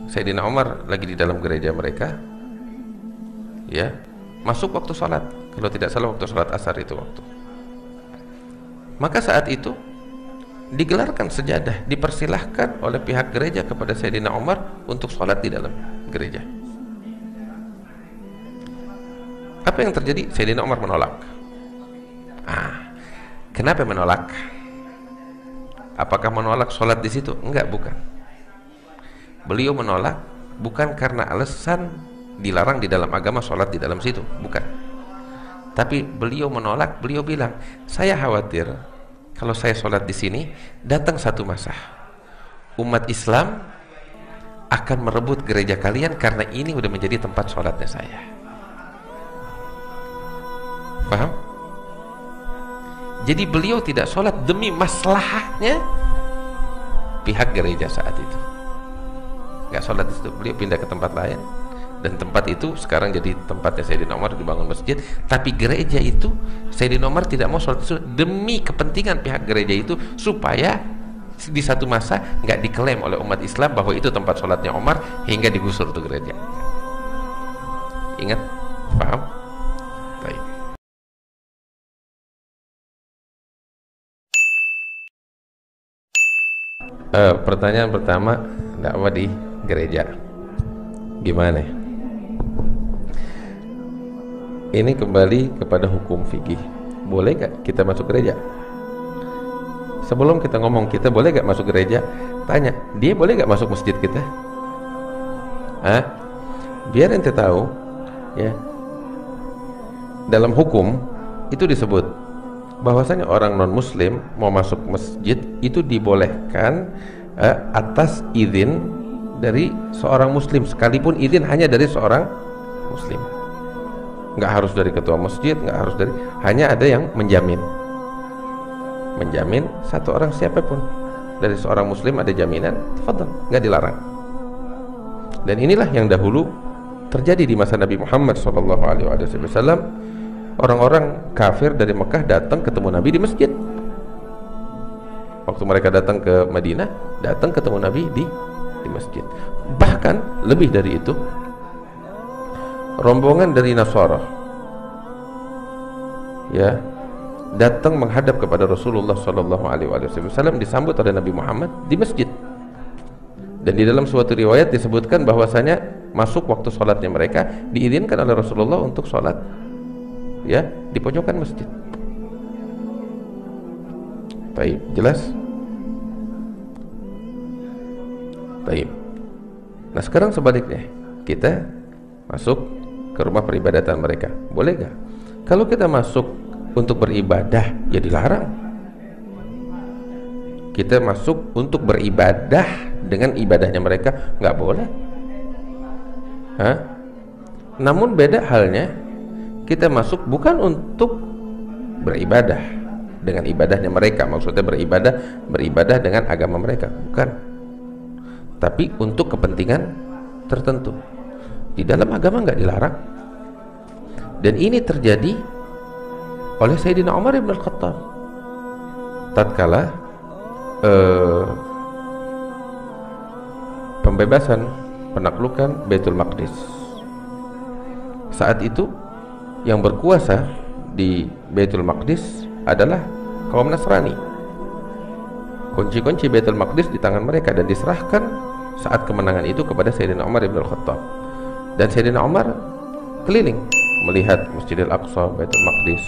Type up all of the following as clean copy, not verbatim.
Sayyidina Umar lagi di dalam gereja mereka, ya, masuk waktu sholat, kalau tidak salah waktu sholat asar itu waktu. Maka saat itu digelarkan sejadah, dipersilahkan oleh pihak gereja kepada Sayyidina Umar untuk sholat di dalam gereja. Apa yang terjadi? Sayyidina Umar menolak. Kenapa menolak? Apakah menolak sholat di situ? Enggak, bukan. Beliau menolak bukan karena alasan dilarang di dalam agama sholat di dalam situ, bukan. Tapi beliau menolak, beliau bilang, saya khawatir kalau saya sholat di sini, datang satu masa umat Islam akan merebut gereja kalian karena ini udah menjadi tempat sholatnya saya. Paham? Jadi beliau tidak sholat demi maslahahnya pihak gereja saat itu. Nggak sholat di situ, beliau pindah ke tempat lain, dan tempat itu sekarang jadi tempatnya Sayyidina Umar, dibangun masjid. Tapi gereja itu Sayyidina Umar tidak mau sholat itu demi kepentingan pihak gereja itu, supaya di satu masa nggak diklaim oleh umat Islam bahwa itu tempat sholatnya Umar hingga digusur tuh gereja. Ingat? Paham? Baik. Pertanyaan pertama, dakwah di gereja gimana? Ini kembali kepada hukum fikih. Boleh gak kita masuk gereja? Sebelum kita ngomong kita boleh gak masuk gereja, tanya, dia boleh gak masuk masjid kita? Biar ente tahu, ya, dalam hukum itu disebut bahwasanya orang non muslim mau masuk masjid itu dibolehkan atas izin dari seorang muslim, sekalipun izin hanya dari seorang muslim. Nggak harus dari ketua masjid, nggak harus dari, hanya ada yang menjamin satu orang siapapun dari seorang muslim, ada jaminan, tafadhal, nggak dilarang. Dan inilah yang dahulu terjadi di masa Nabi Muhammad SAW. Orang-orang kafir dari Mekah datang ketemu Nabi di masjid. Waktu mereka datang ke Madinah, datang ketemu Nabi di masjid. Bahkan lebih dari itu, rombongan dari Nasara, ya, datang menghadap kepada Rasulullah SAW, disambut oleh Nabi Muhammad di masjid. Dan di dalam suatu riwayat disebutkan bahwasanya masuk waktu sholatnya mereka diizinkan oleh Rasulullah untuk sholat, ya, di pojokan masjid. Baik, jelas? Baik. Nah sekarang sebaliknya, kita masuk ke rumah peribadatan mereka, boleh gak? Kalau kita masuk untuk beribadah, ya dilarang. Kita masuk untuk beribadah dengan ibadahnya mereka, nggak boleh. Namun beda halnya, kita masuk bukan untuk beribadah dengan ibadahnya mereka, maksudnya beribadah dengan agama mereka, bukan, tapi untuk kepentingan tertentu. Di dalam agama nggak dilarang. Dan ini terjadi oleh Sayyidina Umar ibn al-Khattab tatkala pembebasan, penaklukan Baitul Maqdis. Saat itu yang berkuasa di Baitul Maqdis adalah kaum Nasrani. Kunci-kunci Baitul Maqdis di tangan mereka dan diserahkan saat kemenangan itu kepada Sayyidina Umar ibn al-Khattab. Dan Sayyidina Umar keliling melihat Masjidil Aqsa, Baitul Maqdis.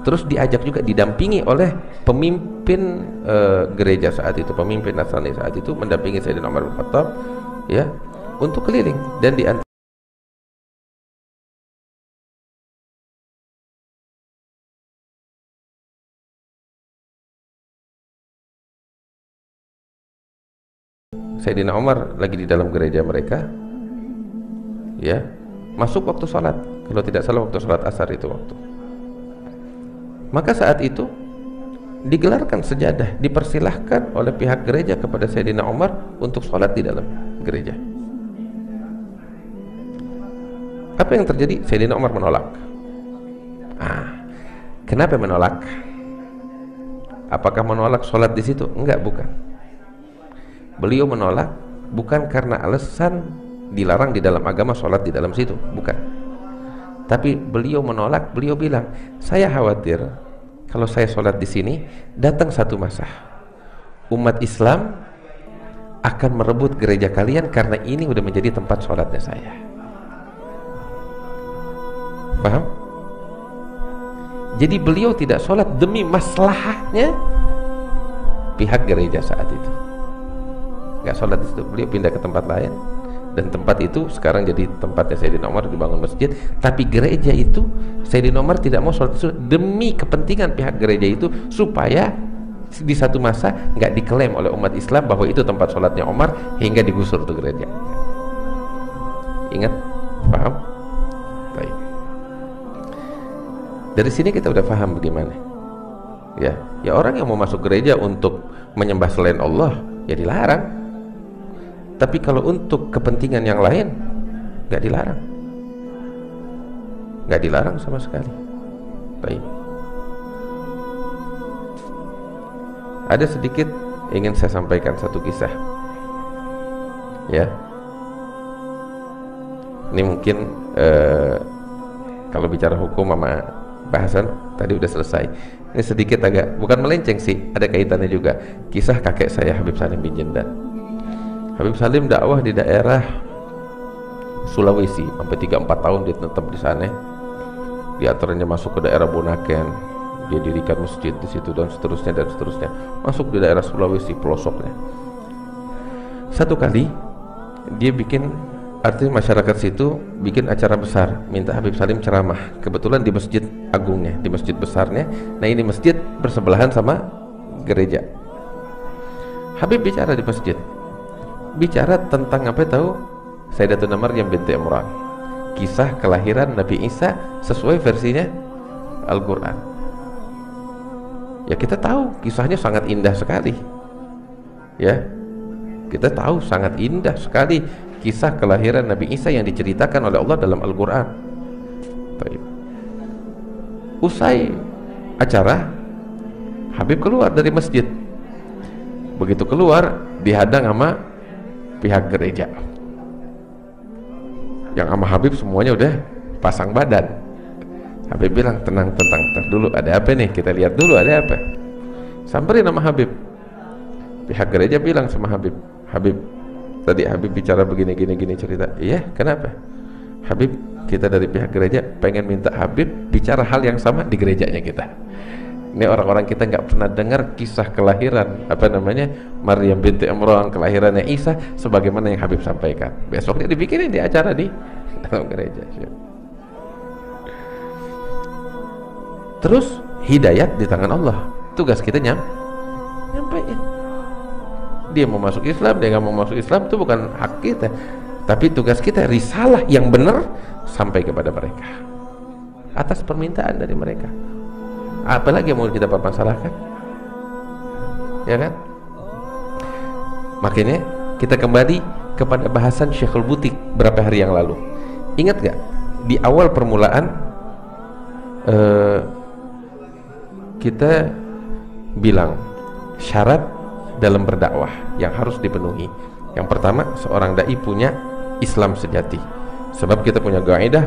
Terus diajak juga, didampingi oleh pemimpin gereja saat itu, pemimpin Nasrani saat itu, mendampingi Sayyidina Umar bin Khattab, ya, untuk keliling. Dan di antara Sayyidina Umar lagi di dalam gereja mereka, ya, masuk waktu sholat, kalau tidak salah waktu sholat asar itu waktu. Maka saat itu digelarkan sejadah, dipersilahkan oleh pihak gereja kepada Sayyidina Umar untuk sholat di dalam gereja. Apa yang terjadi? Sayyidina Umar menolak. Kenapa menolak? Apakah menolak sholat di situ? Enggak, bukan. Beliau menolak bukan karena alasan dilarang di dalam agama sholat di dalam situ, bukan. Tapi beliau menolak, beliau bilang, saya khawatir kalau saya sholat di sini, datang satu masa umat Islam akan merebut gereja kalian karena ini udah menjadi tempat sholatnya saya. Paham? Jadi beliau tidak sholat demi maslahahnya pihak gereja saat itu. Nggak sholat di situ, beliau pindah ke tempat lain, dan tempat itu sekarang jadi tempatnya Sayyidina Umar, dibangun masjid. Tapi gereja itu Sayyidina Umar tidak mau sholat di situ demi kepentingan pihak gereja itu, supaya di satu masa nggak diklaim oleh umat Islam bahwa itu tempat sholatnya Umar hingga digusur tuh gereja. Ingat? Paham? Baik. Dari sini kita udah paham bagaimana. Ya orang yang mau masuk gereja untuk menyembah selain Allah ya dilarang. Tapi kalau untuk kepentingan yang lain nggak dilarang. Nggak dilarang sama sekali. Baik. Ada sedikit ingin saya sampaikan satu kisah. Ya. Ini mungkin kalau bicara hukum sama bahasan tadi udah selesai. Ini sedikit agak bukan melenceng sih, ada kaitannya juga. Kisah kakek saya Habib Salim bin Jendan. Habib Salim dakwah di daerah Sulawesi sampai 3-4 tahun dia tetap di sana. Di antaranya masuk ke daerah Bunaken, dia dirikan masjid di situ dan seterusnya. Masuk di daerah Sulawesi pelosoknya. Satu kali dia bikin, artinya masyarakat situ bikin acara besar, minta Habib Salim ceramah. Kebetulan di masjid agungnya, di masjid besarnya. Nah ini masjid bersebelahan sama gereja. Habib bicara di masjid, bicara tentang apa tahu? Sayyidatuna Maryam binti Imran, kisah kelahiran Nabi Isa sesuai versinya Al-Quran. Ya kita tahu kisahnya sangat indah sekali. Ya kita tahu sangat indah sekali kisah kelahiran Nabi Isa yang diceritakan oleh Allah dalam Al-Quran. Usai acara, Habib keluar dari masjid. Begitu keluar, dihadang sama pihak gereja. Yang sama Habib semuanya udah pasang badan. Habib bilang, tenang, ntar dulu, ada apa nih? Kita lihat dulu ada apa. Samperin sama Habib. Pihak gereja bilang sama Habib, Habib, tadi Habib bicara begini cerita. Iya, kenapa? Habib, kita dari pihak gereja pengen minta Habib bicara hal yang sama di gerejanya kita. Ini orang-orang kita nggak pernah dengar kisah kelahiran Maryam binti Imran, kelahirannya Isa sebagaimana yang Habib sampaikan. Besoknya dibikinin di acara di dalam gereja. Terus hidayat di tangan Allah. Tugas kita nyampein. Dia mau masuk Islam, dia nggak mau masuk Islam, itu bukan hak kita. Tapi tugas kita, risalah yang benar sampai kepada mereka atas permintaan dari mereka. Apalagi yang mau kita permasalahkan, ya kan? Makanya kita kembali kepada bahasan Syekhul Butik berapa hari yang lalu. Ingat gak? Di awal permulaan kita bilang syarat dalam berdakwah yang harus dipenuhi. Yang pertama, seorang dai punya Islam sejati. Sebab kita punya kaidah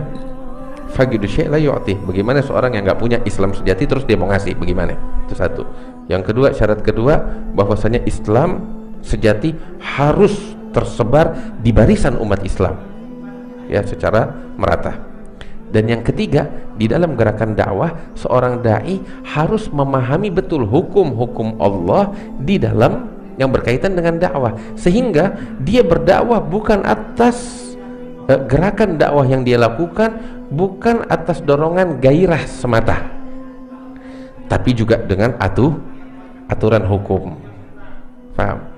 faqidu syai' la yu'ti. Bagaimana seorang yang nggak punya Islam sejati terus dia mau ngasih, bagaimana? Itu satu. Yang kedua, syarat kedua, bahwasanya Islam sejati harus tersebar di barisan umat Islam, ya, secara merata. Dan yang ketiga, di dalam gerakan dakwah, seorang dai harus memahami betul hukum-hukum Allah di dalam yang berkaitan dengan dakwah, sehingga dia berdakwah bukan atas gerakan dakwah yang dia lakukan, bukan atas dorongan gairah semata, tapi juga dengan aturan hukum. Paham?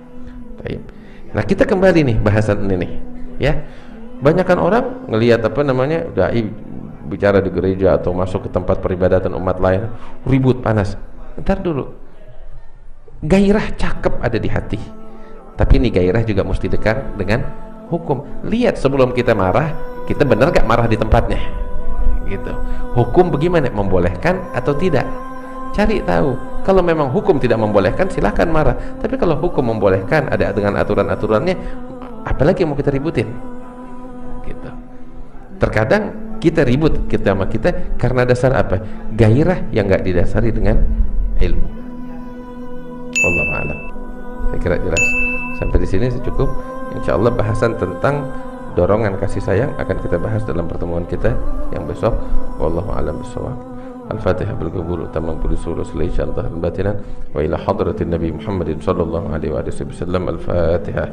Baik. Nah, kita kembali nih bahasan ini nih, ya. Banyakan orang ngelihat dai bicara di gereja atau masuk ke tempat peribadatan umat lain, ribut panas. Ntar dulu, gairah cakep ada di hati, tapi ini gairah juga mesti dekat dengan hukum. Lihat sebelum kita marah, kita benar gak marah di tempatnya, gitu. Hukum bagaimana, membolehkan atau tidak? Cari tahu. Kalau memang hukum tidak membolehkan, silahkan marah. Tapi kalau hukum membolehkan, ada dengan aturan-aturannya, apalagi yang mau kita ributin gitu. Terkadang kita ribut kita sama kita karena dasar apa? Gairah yang nggak didasari dengan ilmu. Wallahu a'lam. Saya kira jelas. Sampai di sini cukup. Insya Allah bahasan tentang dorongan kasih sayang akan kita bahas dalam pertemuan kita yang besok. Wallahu a'lam bishawab. Al-Fatihah bil-qabul tamam bil-surah sallallahu alaihi wa batinan wa ila hadratin Nabi Muhammadin sallallahu alaihi wa sallam. Al-Fatihah.